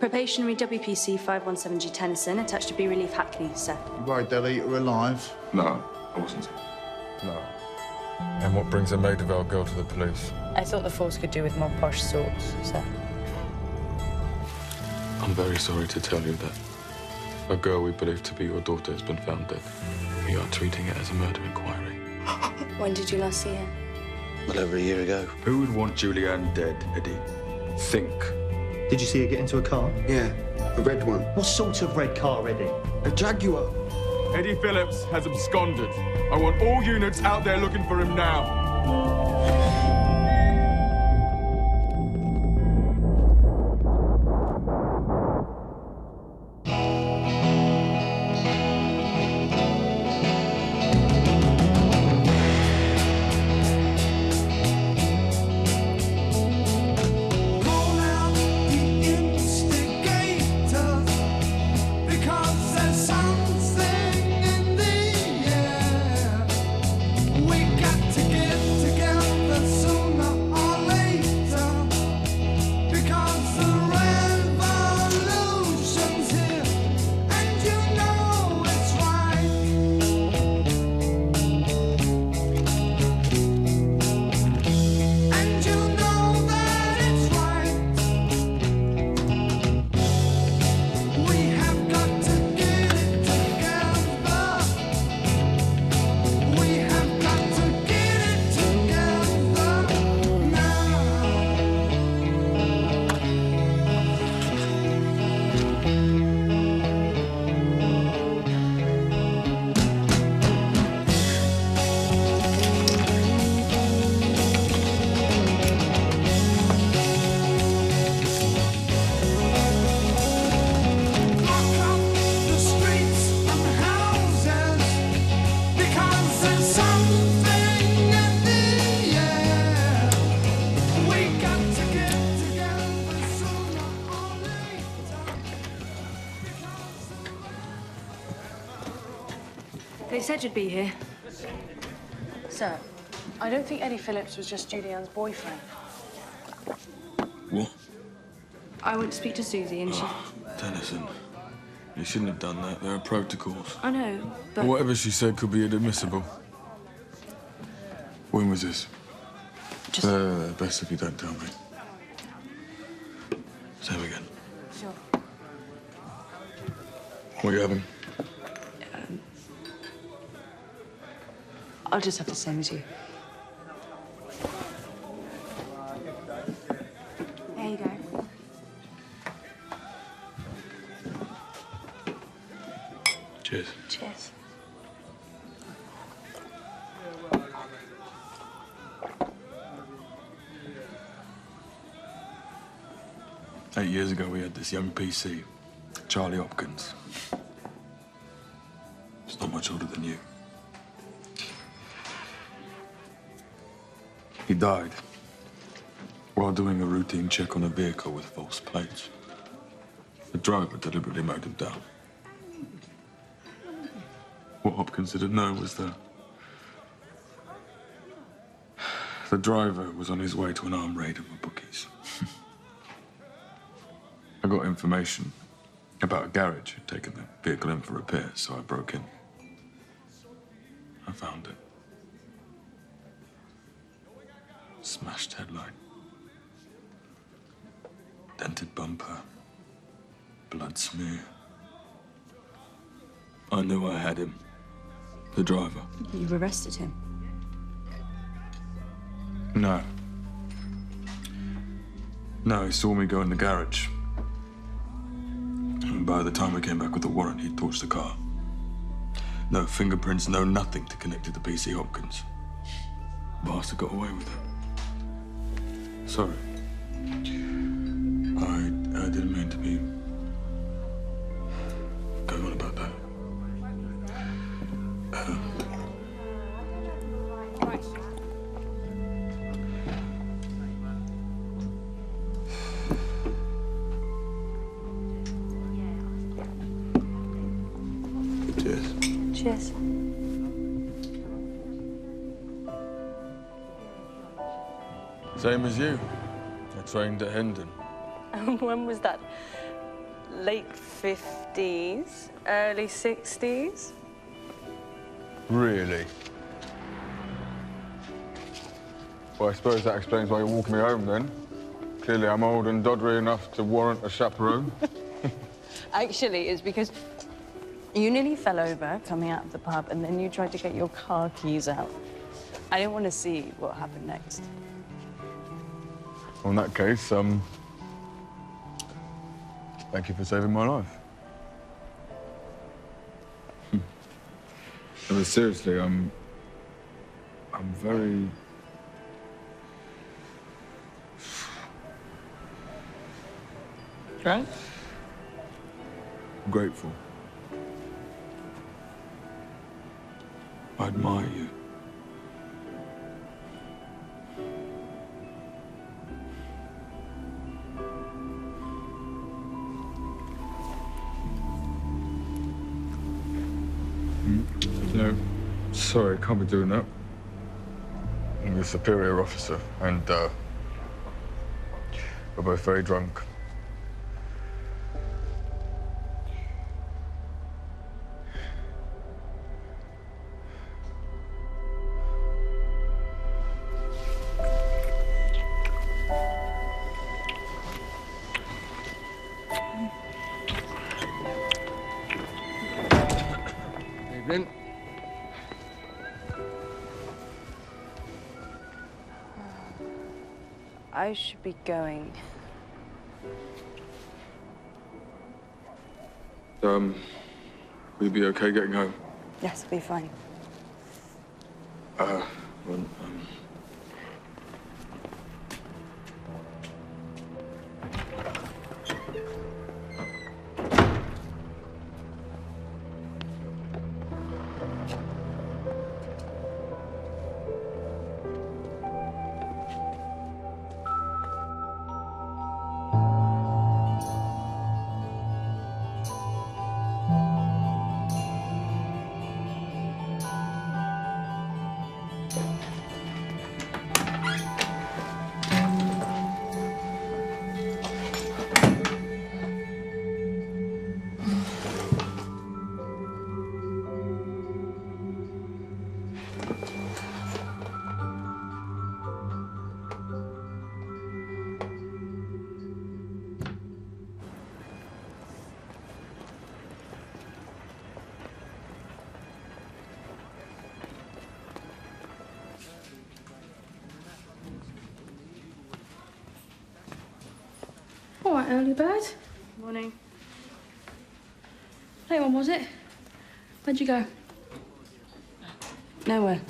Probationary WPC 517G Tennyson, attached to B Relief Hackney, sir. You worried they'll eat her alive? No, I wasn't. No. And what brings a Maida Vale girl to the police? I thought the force could do with more posh sorts, sir. I'm very sorry to tell you that a girl we believe to be your daughter has been found dead. We are treating it as a murder inquiry. When did you last see her? Well, over a year ago. Who would want Julianne dead, Eddie? Think. Did you see her get into a car? Yeah, a red one. What sort of red car, Eddie? A Jaguar. Eddie Phillips has absconded. I want all units out there looking for him now. They said you'd be here. Sir, I don't think Eddie Phillips was just Julianne's boyfriend. What? I went to speak to Susie and she... Tennyson. You shouldn't have done that. There are protocols. I know, but... Whatever she said could be inadmissible. When was this? Just... Best if you don't tell me. Same again. Sure. What are you having? I'll just have the same as you. There you go. Cheers. Cheers. Eight years ago, we had this young PC, Charlie Hopkins. He's not much older than you. He died while doing a routine check on a vehicle with false plates. The driver deliberately mowed him down. What Hopkins didn't know was that the driver was on his way to an armed raid of a bookies. I got information about a garage who'd taken the vehicle in for repairs, so I broke in. I found it. Smashed headlight. Dented bumper. Blood smear. I knew I had him. The driver. You arrested him? No. No, he saw me go in the garage. And by the time we came back with the warrant, he'd torched the car. No fingerprints, no nothing to connect it to PC Hopkins. Bastard got away with it. Sorry. I didn't mean to be going on about that. Cheers. Cheers. Same as you. I trained at Hendon. When was that? late 50s, early 60s. Really? Well, I suppose that explains why you're walking me home, then. Clearly, I'm old and doddery enough to warrant a chaperone. Actually, it's because you nearly fell over coming out of the pub, and then you tried to get your car keys out. I didn't want to see what happened next. Well, in that case, thank you for saving my life. But seriously, I'm very... Right? grateful. I admire you. No, sorry, I can't be doing that. I'm the superior officer, and we're both very drunk. Evening. I should be going. Will you be okay getting home? Yes, I'll be fine. Well, All right, early bird. Morning. Late one, was it? Where'd you go? Nowhere.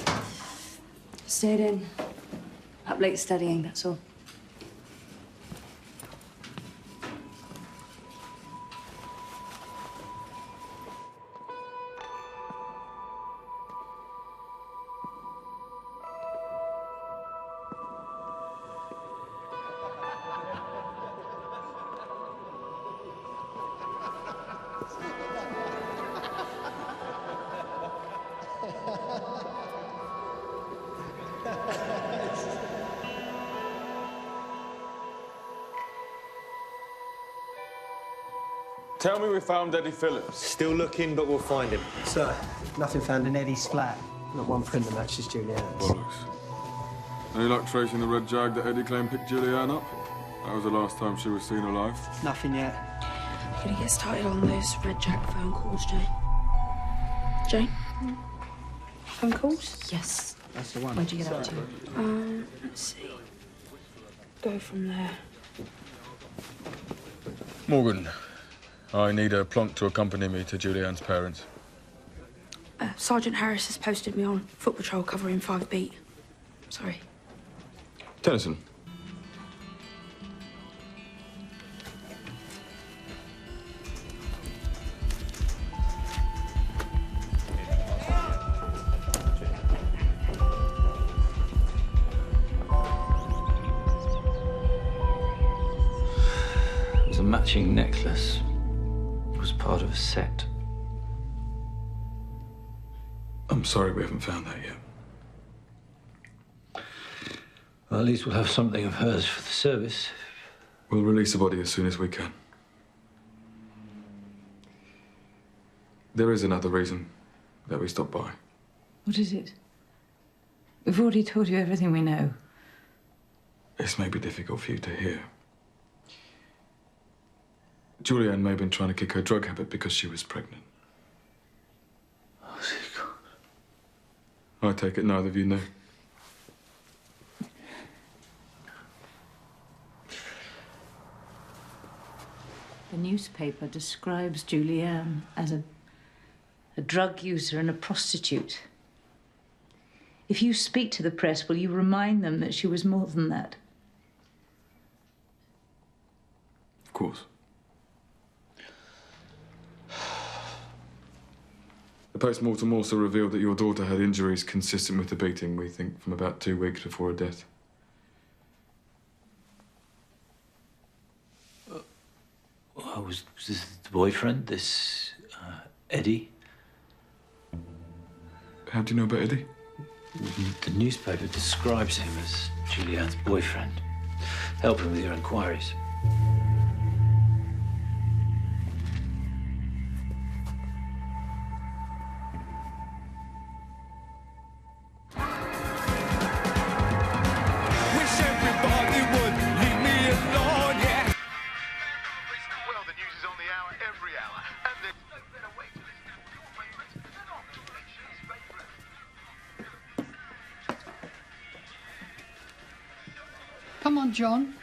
Stayed in. Up late studying, that's all. Tell me we found Eddie Phillips. Still looking, but we'll find him. Sir, nothing found in Eddie's flat. Not one print that matches Julianne's. bollocks. Any luck tracing the red jag that Eddie claimed picked Julianne up? That was the last time she was seen alive. Nothing yet. Gonna get started on those Red Jack phone calls, Jane. Jane? Phone calls? Yes. That's the one. Where'd you get up to? Let's see. Go from there. Morgan, I need a plonk to accompany me to Julianne's parents. Sergeant Harris has posted me on foot patrol covering 5 beat. Sorry. Tennyson. It was a matching necklace. It was part of a set. I'm sorry we haven't found that yet. Well, at least we'll have something of hers for the service. We'll release the body as soon as we can. There is another reason that we stopped by. What is it? We've already told you everything we know. This may be difficult for you to hear. Julianne may have been trying to kick her drug habit because she was pregnant. I take it neither of you knew. The newspaper describes Julianne as a drug user and a prostitute. If you speak to the press, will you remind them that she was more than that? Of course. The post-mortem also revealed that your daughter had injuries consistent with the beating, we think, from about 2 weeks before her death. Was this the boyfriend, this Eddie? How do you know about Eddie? The newspaper describes him as Julianne's boyfriend, helping with your inquiries. Come on, John.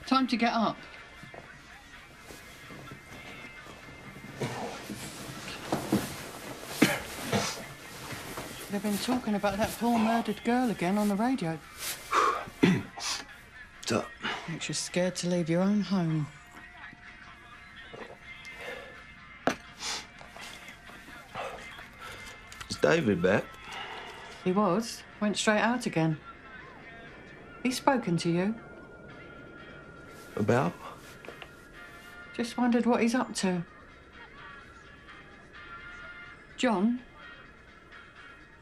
Time to get up. They've been talking about that poor murdered girl again on the radio. What's up? Makes you scared to leave your own home. Is David back? He was. Went straight out again. He's spoken to you. About? Just wondered what he's up to. John,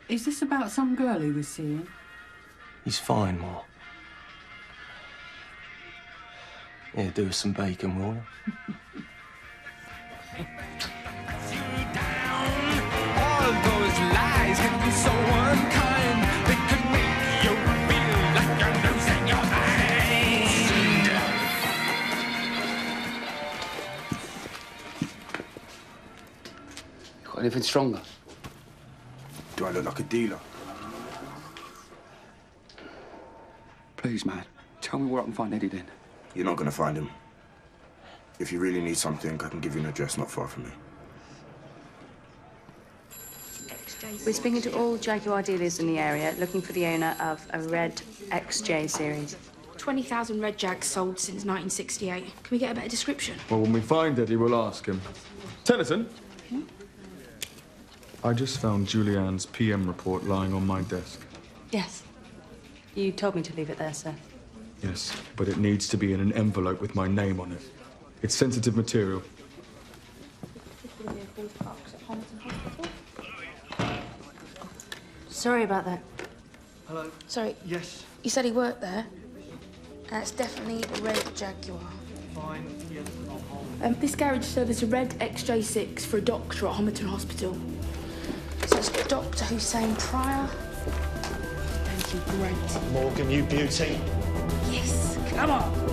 is this about some girl he was seeing? He's fine, Ma. Yeah, do us some bacon, will you? All those lies can be so unkind. They could make you feel like you're losing your mind. Got anything stronger? Do I look like a dealer? Please, man. Tell me where I can find Eddie then. You're not gonna find him. If you really need something, I can give you an address not far from me. We're speaking to all Jaguar dealers in the area, looking for the owner of a red XJ series. 20,000 Red Jags sold since 1968. Can we get a better description? Well, when we find Eddie, we'll ask him. Tennyson? I just found Julianne's PM report lying on my desk. Yes. You told me to leave it there, sir. Yes, but it needs to be in an envelope with my name on it. It's sensitive material. Sorry about that. Hello? Sorry, Yes. you said he worked there? That's definitely a Red Jaguar. Fine. Yeah. This garage serves a Red XJ6 for a doctor at Homerton Hospital. So it's Dr. Hussein Pryor. Thank you, great. Morgan, you beauty. Yes, come on.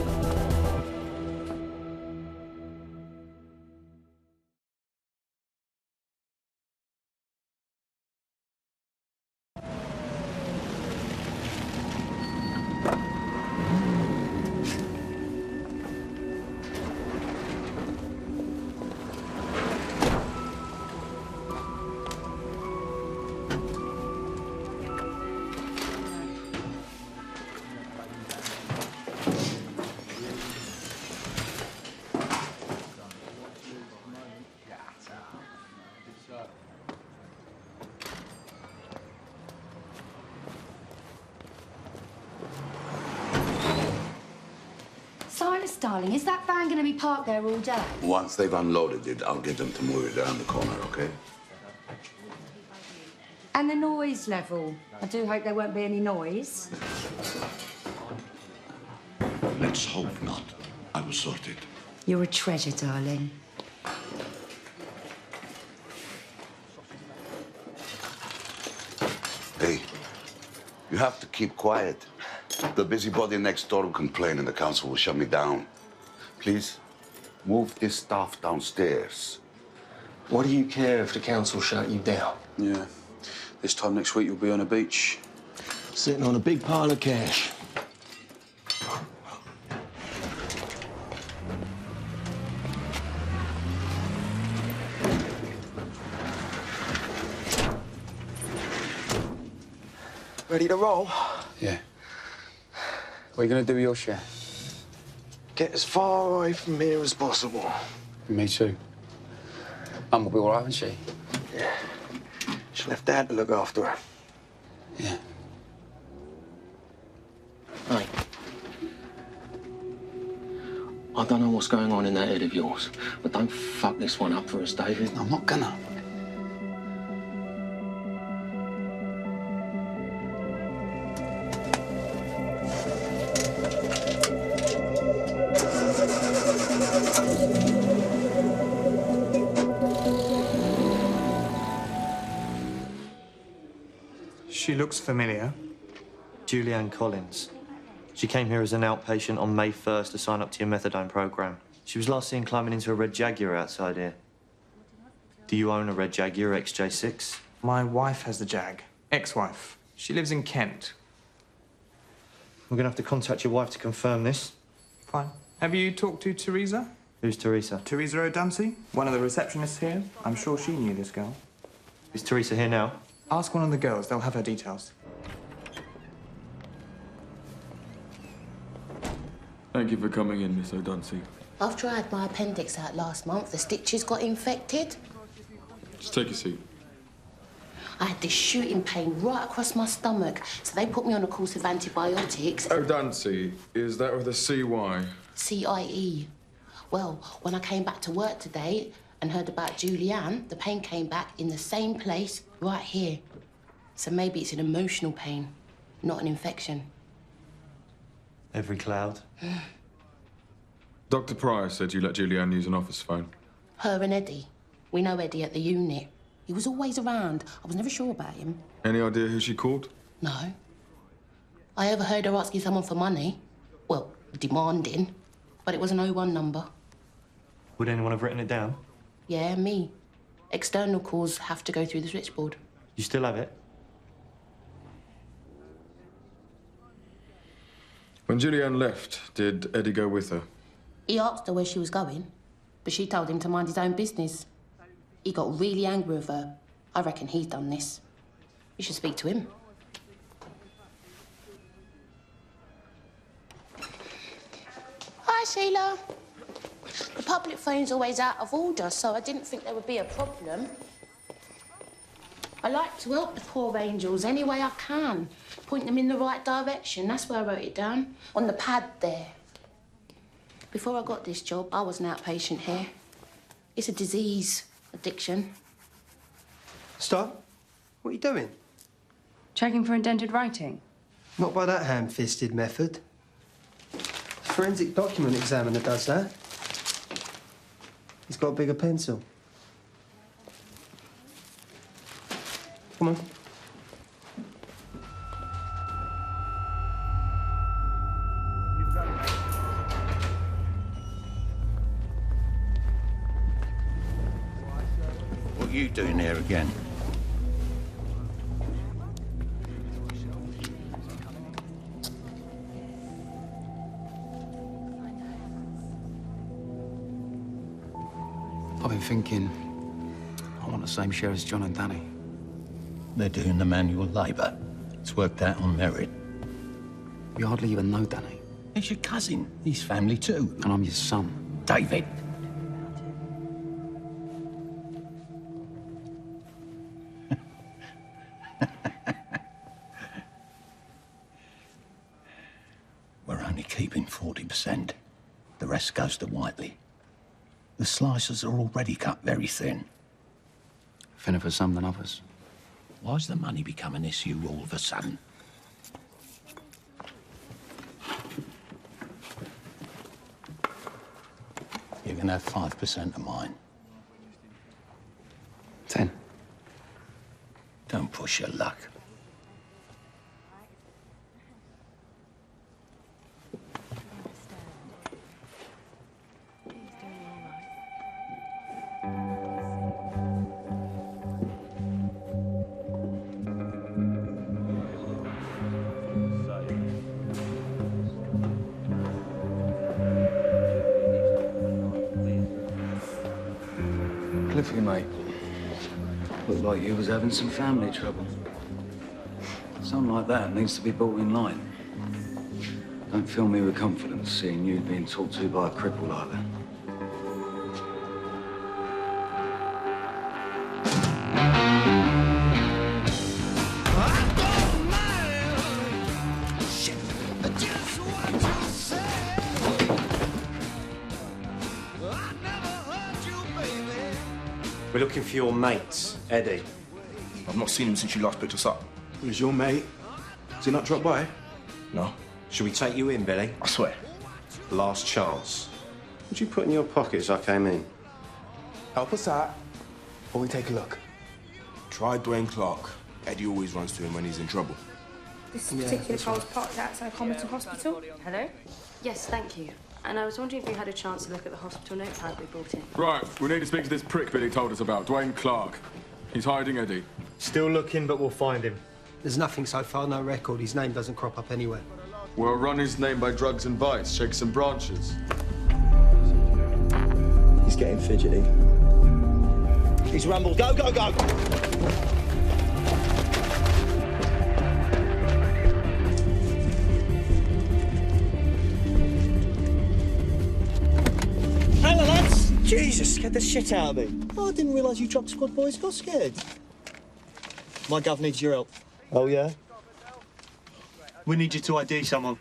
Silas, darling, is that van going to be parked there all day? Once they've unloaded it, I'll get them to move it around the corner, okay? And the noise level? I do hope there won't be any noise. Let's hope not. I will sort it. You're a treasure, darling. You have to keep quiet. The busybody next door will complain and the council will shut me down. Please, move this stuff downstairs. What do you care if the council shut you down? Yeah. This time next week, you'll be on a beach. Sitting on a big pile of cash. Ready to roll? Yeah. What are you going to do with your share? Get as far away from here as possible. Me too. Mum will be all right, won't she? Yeah. She left Dad to look after her. Yeah. Hey. I don't know what's going on in that head of yours, but don't fuck this one up for us, David. I'm not gonna. She looks familiar. Julianne Collins. She came here as an outpatient on May 1st to sign up to your methadone program. She was last seen climbing into a red Jaguar outside here. Do you own a red Jaguar XJ6? My wife has the Jag. Ex-wife. She lives in Kent. We're gonna have to contact your wife to confirm this. Fine. Have you talked to Teresa? Who's Teresa? Teresa O'Dunsey, one of the receptionists here. I'm sure she knew this girl. Is Teresa here now? Ask one of the girls. They'll have her details. Thank you for coming in, Miss O'Dunsey. After I had my appendix out last month, the stitches got infected. Just take a seat. I had this shooting pain right across my stomach, so they put me on a course of antibiotics. O'Dunsey, is that with a CY? CIE. Well, when I came back to work today and heard about Julianne, the pain came back in the same place, right here. So maybe it's an emotional pain, not an infection. Every cloud. Dr. Pryor said you let Julianne use an office phone. Her and Eddie. We know Eddie at the unit. He was always around. I was never sure about him. Any idea who she called? No. I overheard her asking someone for money. Well, demanding. But it was an 01 number. Would anyone have written it down? Yeah, me. External calls have to go through the switchboard. You still have it? When Julianne left, did Eddie go with her? He asked her where she was going, but she told him to mind his own business. He got really angry with her. I reckon he's done this. You should speak to him. Hi, Sheila. The public phone's always out of order, so I didn't think there would be a problem. I like to help the poor angels any way I can. Point them in the right direction. That's where I wrote it down. On the pad there. Before I got this job, I was an outpatient here. It's a disease, addiction. Stop. What are you doing? Checking for indented writing? Not by that ham-fisted method. Forensic document examiner does that. He's got a bigger pencil. Come on. What are you doing here again? I've been thinking, I want the same share as John and Danny. They're doing the manual labour. It's worked out on merit. You hardly even know Danny. He's your cousin. He's family too. And I'm your son. David. We're only keeping 40%. The rest goes to Whiteley. The slices are already cut very thin. Thinner for some than others. Why's the money become an issue all of a sudden? You can have 5% of mine. 10. Don't push your luck. Cliffy, mate. Looked like you was having some family trouble. Something like that needs to be brought in line. Don't fill me with confidence seeing you being talked to by a cripple like that. We're looking for your mate, Eddie. I've not seen him since you last picked us up. Who's your mate? Has he not dropped by? No. Should we take you in, Billy? I swear. Last chance. What'd you put in your pocket as I came in? Help us out, or we take a look. Try Dwayne Clark. Eddie always runs to him when he's in trouble. This particular car was parked outside Homerton Hospital. Hello? Yes, thank you. And I was wondering if you had a chance to look at the hospital notepad we brought in. Right, we need to speak to this prick Billy told us about, Dwayne Clark. He's hiding Eddie. Still looking, but we'll find him. There's nothing so far, no record. His name doesn't crop up anywhere. Well, run his name by drugs and vice, shake some branches. He's getting fidgety. He's rumbled. Go, go, go! Hello, lads! Jesus, scared the shit out of me. Oh, I didn't realise you dropped squad boys got scared. My gov needs your help. Oh, yeah? We need you to ID someone.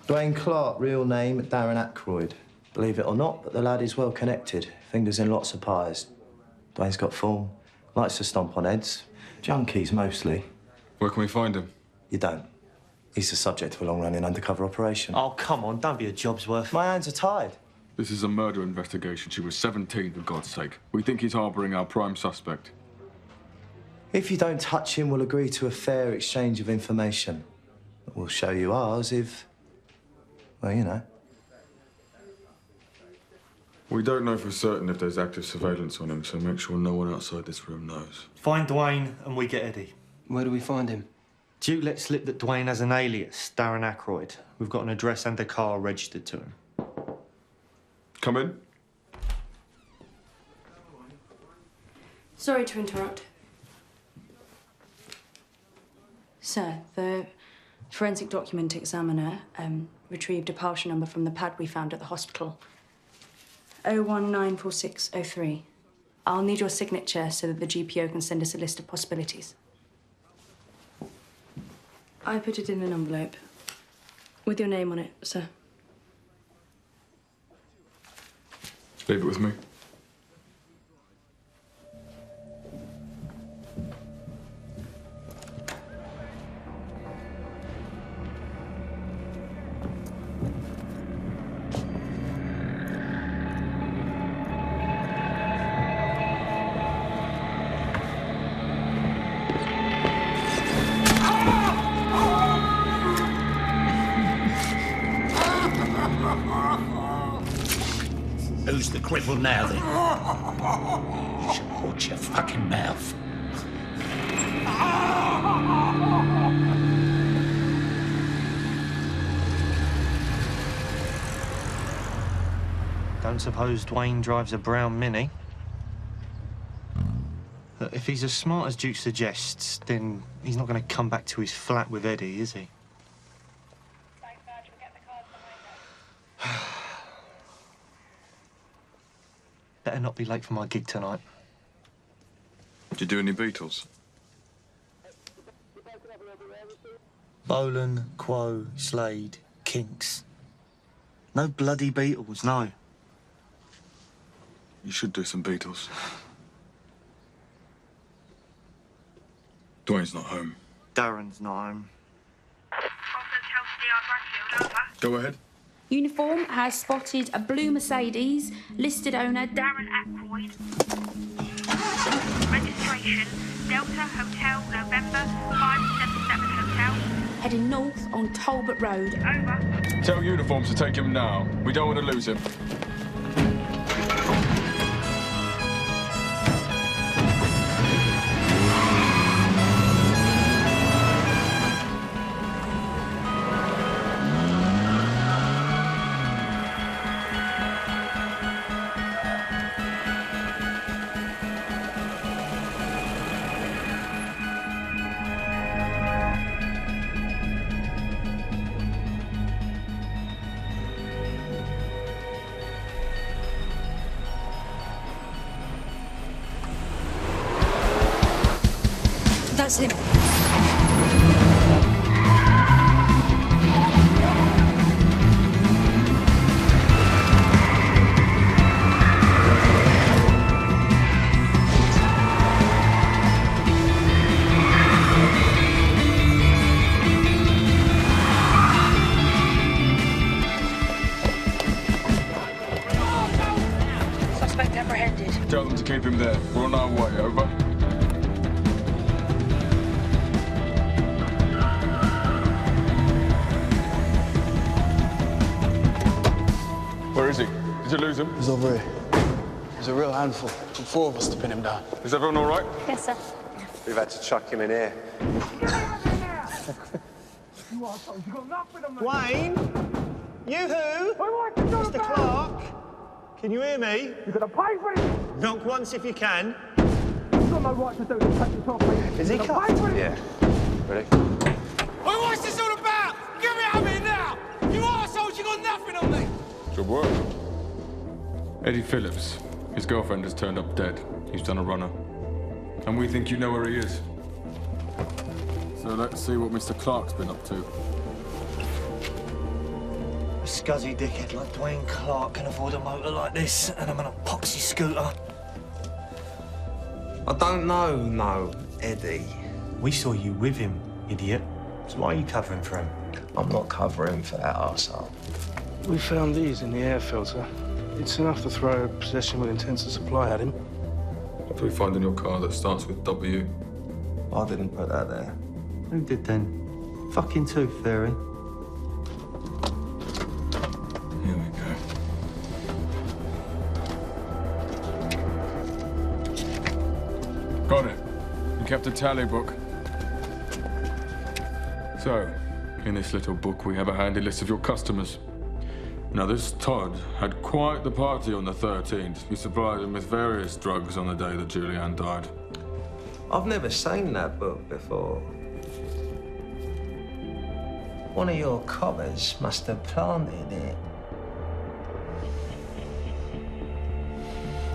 Dwayne Clark, real name Darren Ackroyd. Believe it or not, but the lad is well connected. Fingers in lots of pies. Dwayne's got form. Likes to stomp on heads. Junkies, mostly. Where can we find him? You don't. He's the subject of a long-running undercover operation. Oh, come on, don't be a job's worth. My hands are tied. This is a murder investigation. She was 17, for God's sake. We think he's harbouring our prime suspect. If you don't touch him, we'll agree to a fair exchange of information. We'll show you ours if... well, you know. We don't know for certain if there's active surveillance on him, so make sure no one outside this room knows. Find Dwayne and we get Eddie. Where do we find him? Duke let slip that Dwayne has an alias, Darren Ackroyd. We've got an address and a car registered to him. Come in. Sorry to interrupt. Sir, the forensic document examiner retrieved a partial number from the pad we found at the hospital. 0194603. I'll need your signature so that the GPO can send us a list of possibilities. I put it in an envelope with your name on it, sir. Leave it with me. Who's the cripple now, then? You should watch your fucking mouth. Don't suppose Dwayne drives a brown Mini? Look, if he's as smart as Duke suggests, then he's not going to come back to his flat with Eddie, is he? Better not be late for my gig tonight. Did you do any Beatles? Bolan, Quo, Slade, Kinks. No bloody Beatles, no. You should do some Beatles. Dwayne's not home. Darren's not home. Go ahead. Uniform has spotted a blue Mercedes, listed owner Darren Ackroyd. Registration, Delta Hotel November 577 Hotel. Heading north on Talbot Road. Over. Tell uniforms to take him now. We don't want to lose him. That's him. Suspect apprehended. Tell them to keep him there. We're on our way, over. Where is he? Did you lose him? He's over here. There's a real handful. For 4 of us to pin him down. Is everyone all right? Yes, sir. We've had to chuck him in here. Wayne? You who? Mr. Clark? Can you hear me? You're gonna pay for it! Knock once if you can. You've got no right to do this. Take this off me. Is he cut? Yeah. Ready? Hey, what's this all about? Get me out of here now! You arseholes, you got nothing on me! Good work. Eddie Phillips. His girlfriend has turned up dead. He's done a runner. And we think you know where he is. So let's see what Mr. Clark's been up to. A scuzzy dickhead like Dwayne Clark can afford a motor like this, and I'm on a poxy scooter. I don't know, no, Eddie. We saw you with him, idiot. So why are you covering for him? I'm not covering for that arsehole. We found these in the air filter. It's enough to throw possession with intent to supply at him. What do we find in your car that starts with W? I didn't put that there. Who did then? Fucking Tooth Fairy. Here we go. Got it. You kept a tally book. So, in this little book, we have a handy list of your customers. Now, this Todd had quite the party on the 13th. We supplied him with various drugs on the day that Julianne died. I've never seen that book before. One of your coppers must have planted it.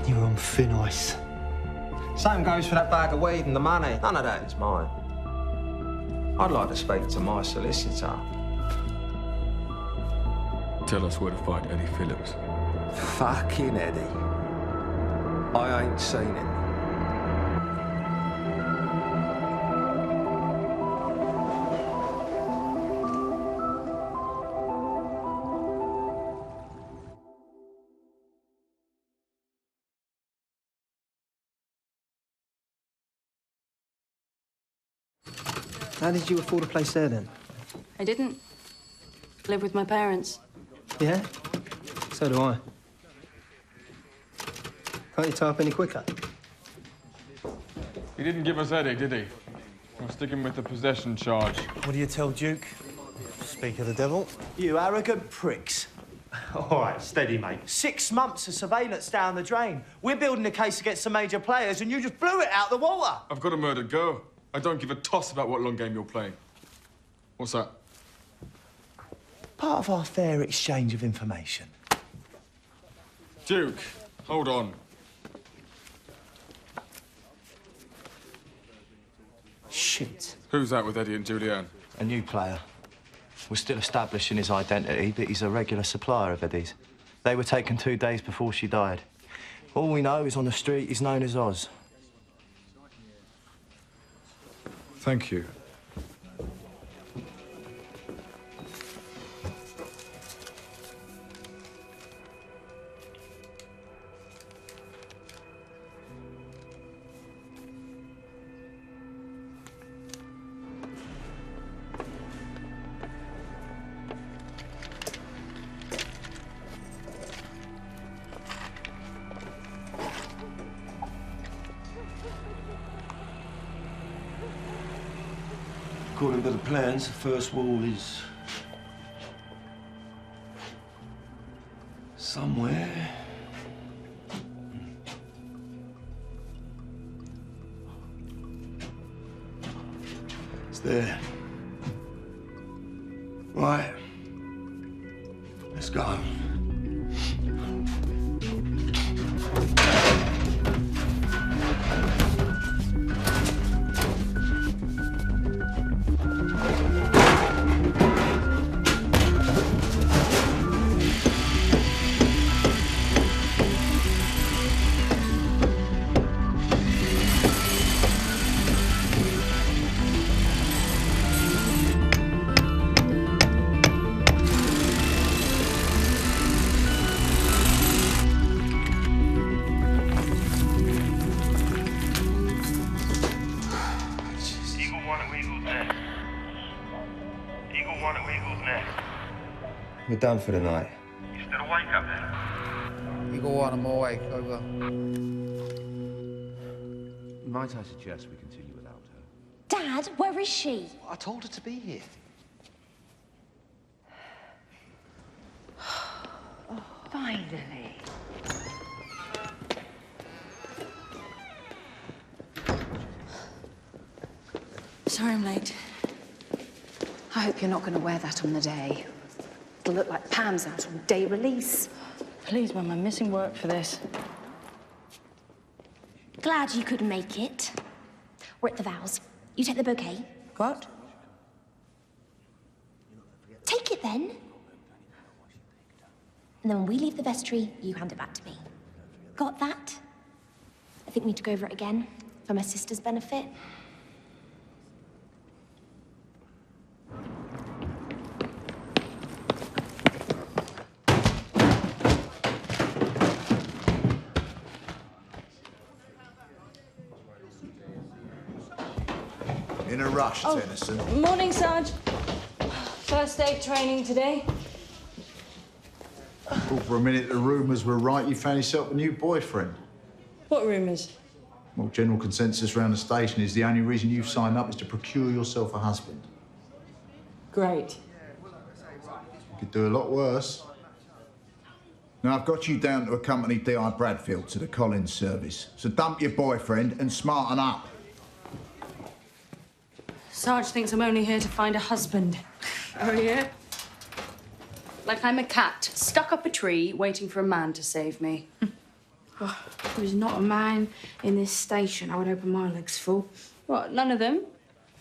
You're on thin ice. Same goes for that bag of weed and the money. None of that is mine. I'd like to speak to my solicitor. Tell us where to find Eddie Phillips. Fucking Eddie. I ain't seen him. How did you afford a place there, then? I didn't. Live with my parents. Yeah? So do I. Can't you type any quicker? He didn't give us Eddie, did he? We're sticking with the possession charge. What do you tell Duke? Speak of the devil. You arrogant pricks. All right, steady, mate. 6 months of surveillance down the drain. We're building a case against some major players, and you just blew it out the water. I've got a murdered girl. I don't give a toss about what long game you're playing. What's that? Part of our fair exchange of information. Duke, hold on. Shit. Who's that with Eddie and Julianne? A new player. We're still establishing his identity, but he's a regular supplier of Eddie's. They were taken 2 days before she died. All we know is on the street he's known as Oz. Thank you. According to the plans, the first wall is somewhere. It's there. Right. Let's go. we're done for the night. You still awake up there? You go on, I'm awake. Over. Might I suggest we continue without her? Dad, where is she? I told her to be here. Finally. Sorry I'm late. I hope you're not going to wear that on the day. It'll look like Pam's out on day release. Please, Mum, I'm missing work for this. Glad you could make it. We're at the vows. You take the bouquet. What? Take it then. And then when we leave the vestry, you hand it back to me. Got that? I think we need to go over it again for my sister's benefit. In a rush, Oh, Tennyson. morning, Sarge. First day of training today. Thought for a minute the rumours were right. You found yourself a new boyfriend. What rumours? Well, general consensus around the station is the only reason you've signed up is to procure yourself a husband. Great. You could do a lot worse. Now, I've got you down to accompany D.I. Bradfield to the Collins service. So dump your boyfriend and smarten up. Sarge thinks I'm only here to find a husband. Oh, yeah? Like I'm a cat stuck up a tree waiting for a man to save me. Oh, if there was not a man in this station, I would open my legs full. What, none of them?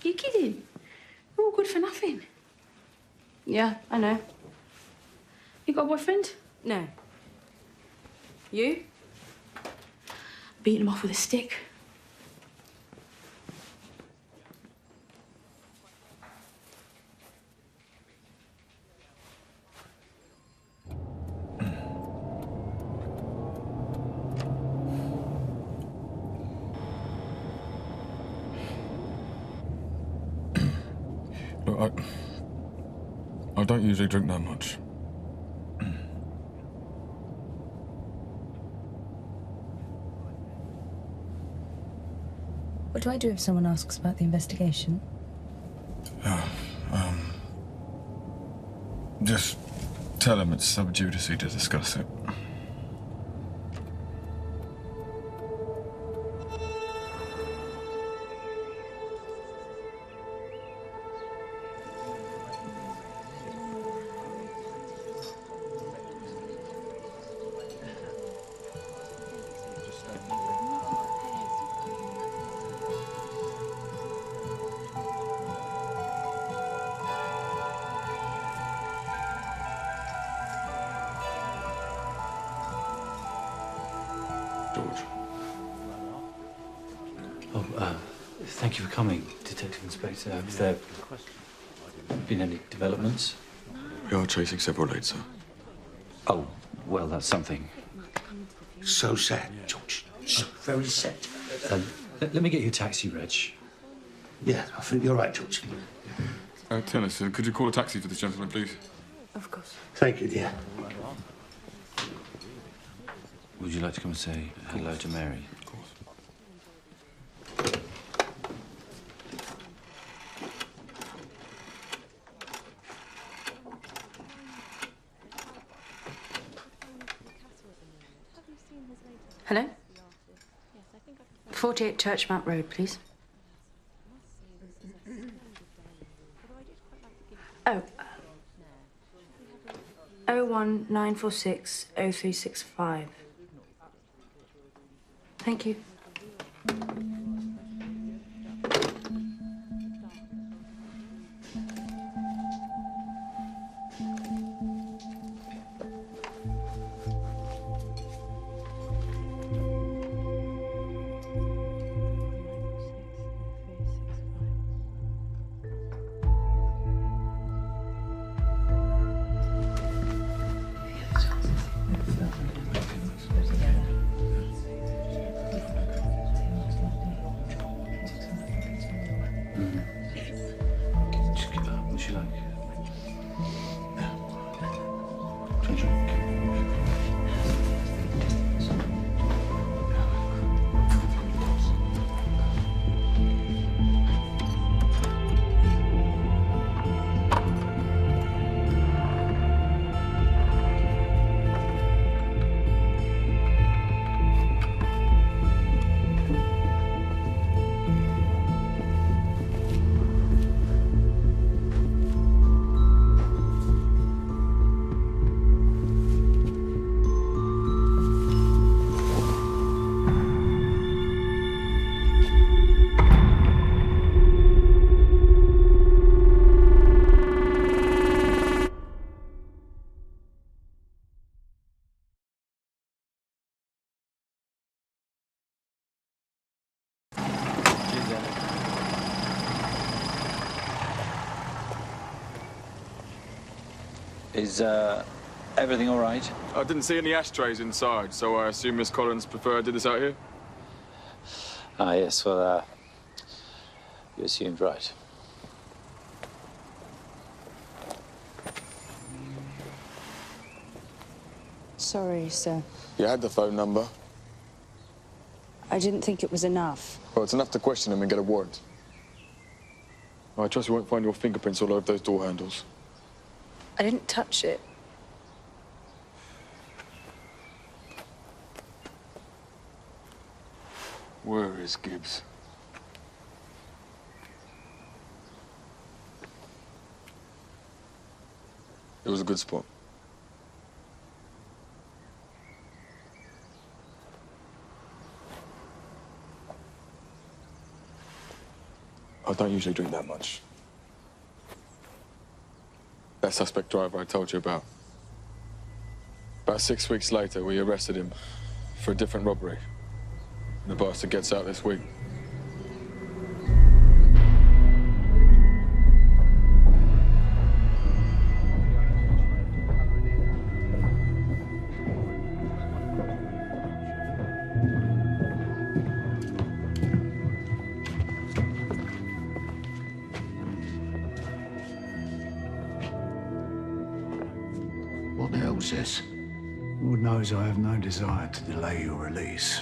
You kidding? We're all good for nothing. Yeah, I know. You got a boyfriend? No. You? Beating him off with a stick. Look, I don't usually drink that much. What do I do if someone asks about the investigation? Just tell them it's sub judice to discuss it. Thank you for coming, Detective Inspector. Have there been any developments? We are chasing several leads, sir. Oh, well, that's something. So sad, George. So very sad. Let me get you a taxi, Reg. Yeah, I think you're right, George. Tennyson, could you call a taxi for this gentleman, please? Of course. Thank you, dear. Would you like to come and say hello to Mary? Of course. Hello? 48 Churchmount Road, please. Oh. 01946 0365. Thank you. Is, everything all right? I didn't see any ashtrays inside, so I assume Miss Collins preferred did this out here? Ah, yes, well, you assumed right. Sorry, sir. You had the phone number. I didn't think it was enough. Well, it's enough to question him and get a warrant. I trust we won't find your fingerprints all over those door handles. I didn't touch it. Where is Gibbs? It was a good spot. I don't usually drink that much. That suspect driver I told you about. About 6 weeks later, we arrested him for a different robbery. The bastard gets out this week. What the hell's this? Lord knows I have no desire to delay your release.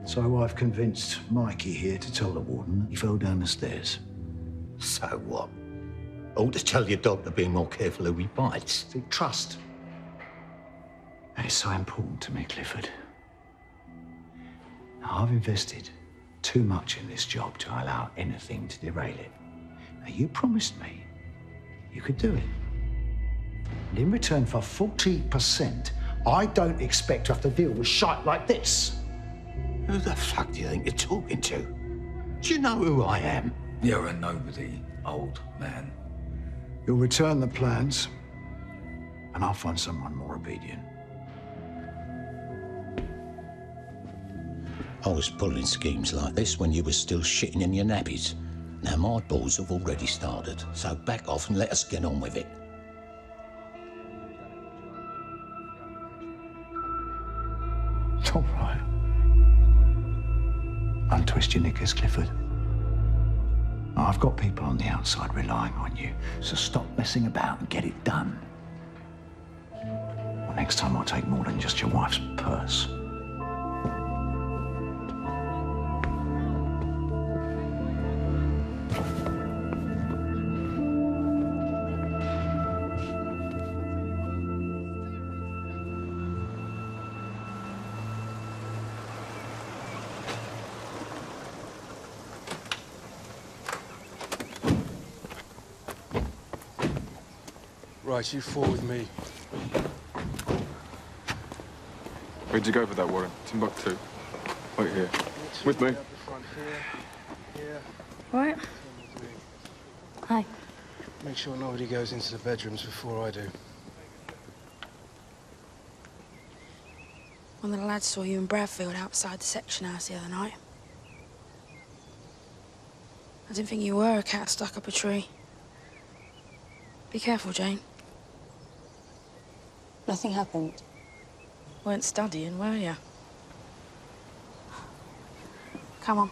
So I've convinced Mikey here to tell the warden he fell down the stairs. So what? Ought to tell your dog to be more careful who he bites. Trust. It's so important to me, Clifford. Now, I've invested too much in this job to allow anything to derail it. Now, you promised me you could do it. And in return for 40%, I don't expect to have to deal with shite like this. Who the fuck do you think you're talking to? Do you know who I am? You're a nobody, old man. You'll return the plans, and I'll find someone more obedient. I was pulling schemes like this when you were still shitting in your nappies. Now my balls have already started, so back off and let us get on with it. All right. Untwist your knickers, Clifford. I've got people on the outside relying on you, so stop messing about and get it done. Well, next time I'll take more than just your wife's purse. Right, you four with me. Where'd you go for that warrant? Timbuktu. Wait here. With me. Right. Hi. Make sure nobody goes into the bedrooms before I do. One of the lads saw you in Bradfield outside the section house the other night. I didn't think you were a cat stuck up a tree. Be careful, Jane. Nothing happened. Weren't studying, were you? Come on.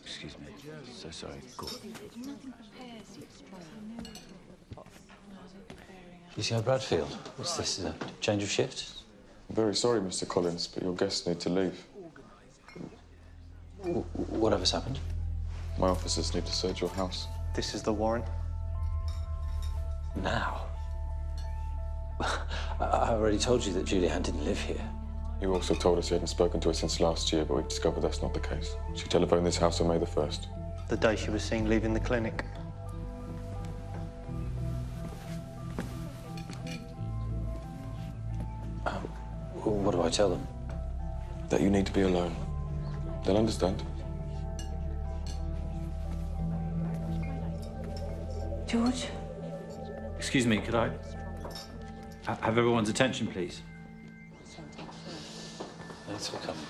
Excuse me. So sorry. Go. You see Bradfield? What's this? A change of shift? I'm very sorry, Mr. Collins, but your guests need to leave. Whatever's happened? My officers need to search your house. This is the warrant. Now? I already told you that Julianne didn't live here. You also told us you hadn't spoken to her since last year, but we discovered that's not the case. She telephoned this house on May the 1st. The day she was seen leaving the clinic. What do I tell them? That you need to be alone. They'll understand. George? Excuse me, could I have everyone's attention, please? It's all coming.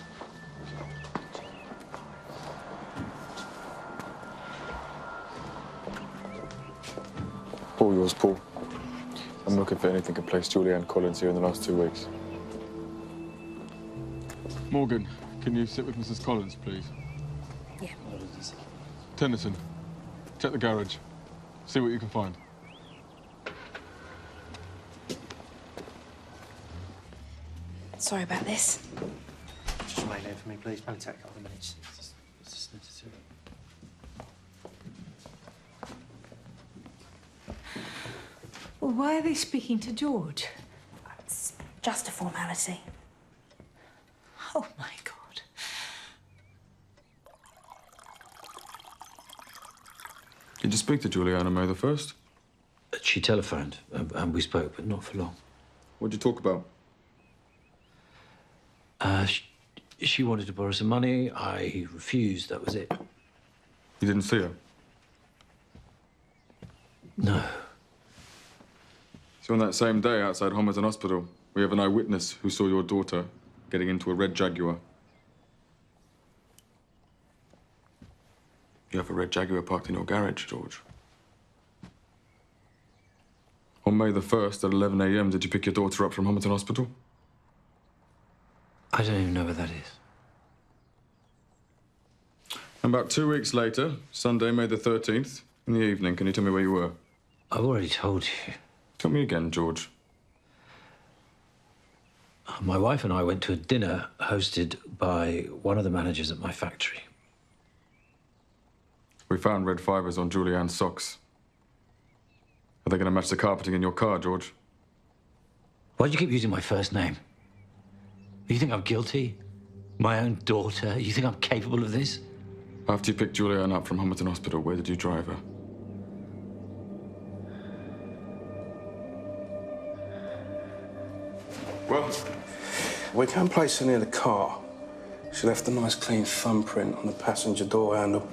All yours, Paul. I'm looking for anything to place Julianne Collins here in the last 2 weeks. Morgan, can you sit with Mrs. Collins, please? Yeah. Tennyson, check the garage. See what you can find. Sorry about this. Just remain here for me, please. Only take a couple of minutes. It's just necessary. Well, why are they speaking to George? It's just a formality. Oh, my God. Did you speak to Julianne on May the 1st? She telephoned, and we spoke, but not for long. What'd you talk about? She wanted to borrow some money. I refused. That was it. You didn't see her? No. So on that same day outside Homerton Hospital, we have an eyewitness who saw your daughter getting into a red Jaguar. You have a red Jaguar parked in your garage, George. On May the 1st at 11 a.m., did you pick your daughter up from Homerton Hospital? I don't even know where that is. About 2 weeks later, Sunday, May the 13th, in the evening, can you tell me where you were? I've already told you. Tell me again, George. My wife and I went to a dinner hosted by one of the managers at my factory. We found red fibers on Julianne's socks. Are they going to match the carpeting in your car, George? Why do you keep using my first name? You think I'm guilty? My own daughter? You think I'm capable of this? After you picked Julianne up from Homerton Hospital, where did you drive her? Well, we can't place her near the car. She left a nice clean thumbprint on the passenger door handle.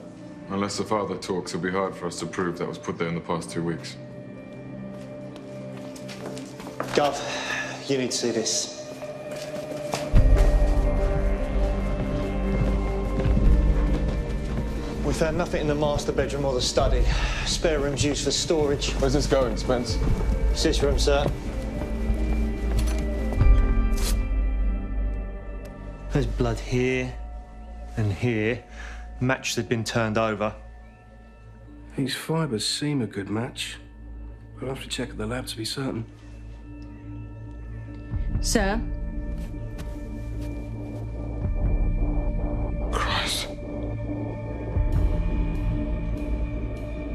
Unless the father talks, it'll be hard for us to prove that was put there in the past 2 weeks. Gov, you need to see this. We found nothing in the master bedroom or the study. Spare rooms used for storage. Where's this going, Spence? It's this room, sir. There's blood here and here. Match had been turned over. These fibres seem a good match. We'll have to check at the lab to be certain. Sir? Christ.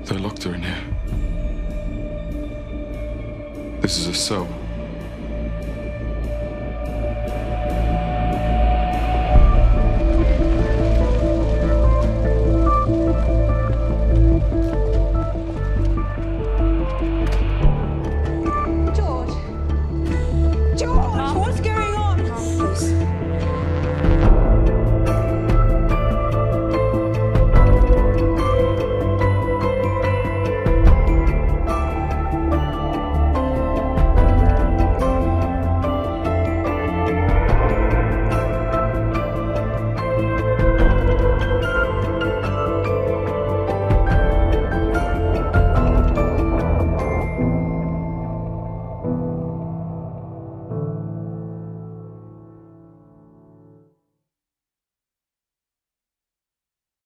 They locked her in here. This is a cell.